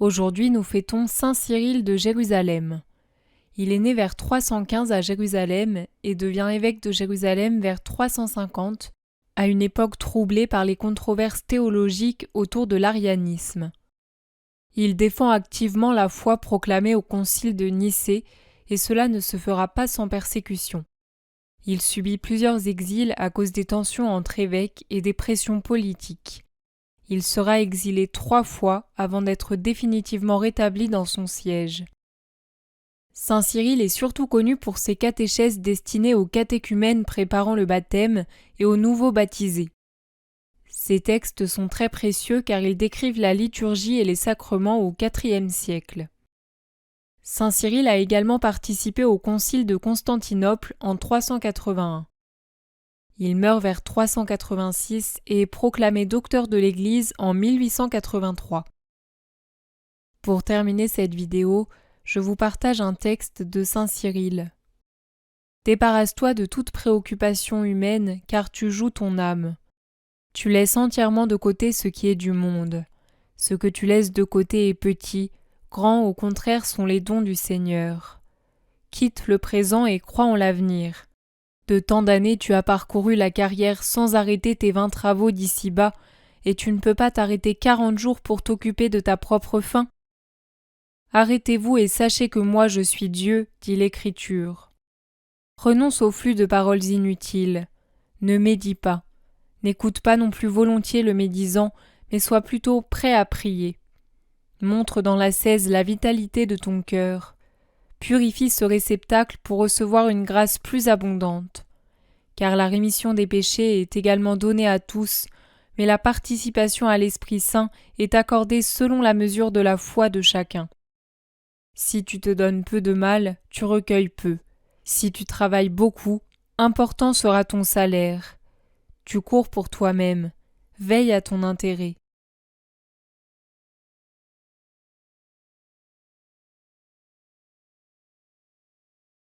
Aujourd'hui, nous fêtons Saint Cyril de Jérusalem. Il est né vers 315 à Jérusalem et devient évêque de Jérusalem vers 350, à une époque troublée par les controverses théologiques autour de l'arianisme. Il défend activement la foi proclamée au concile de Nicée et cela ne se fera pas sans persécution. Il subit plusieurs exils à cause des tensions entre évêques et des pressions politiques. Il sera exilé 3 fois avant d'être définitivement rétabli dans son siège. Saint Cyril est surtout connu pour ses catéchèses destinées aux catéchumènes préparant le baptême et aux nouveaux baptisés. Ces textes sont très précieux car ils décrivent la liturgie et les sacrements au IVe siècle. Saint Cyril a également participé au concile de Constantinople en 381. Il meurt vers 386 et est proclamé docteur de l'Église en 1883. Pour terminer cette vidéo, je vous partage un texte de Saint Cyril. Débarrasse-toi de toute préoccupation humaine, car tu joues ton âme. Tu laisses entièrement de côté ce qui est du monde. Ce que tu laisses de côté est petit, grand au contraire sont les dons du Seigneur. Quitte le présent et crois en l'avenir. De tant d'années tu as parcouru la carrière sans arrêter tes 20 travaux d'ici-bas, et tu ne peux pas t'arrêter 40 jours pour t'occuper de ta propre faim. Arrêtez-vous et sachez que moi je suis Dieu, dit l'Écriture. Renonce au flux de paroles inutiles. Ne médis pas. N'écoute pas non plus volontiers le médisant, mais sois plutôt prêt à prier. Montre dans l'ascèse la vitalité de ton cœur. Purifie ce réceptacle pour recevoir une grâce plus abondante. Car la rémission des péchés est également donnée à tous, mais la participation à l'Esprit Saint est accordée selon la mesure de la foi de chacun. Si tu te donnes peu de mal, tu recueilles peu. Si tu travailles beaucoup, important sera ton salaire. Tu cours pour toi-même, veille à ton intérêt.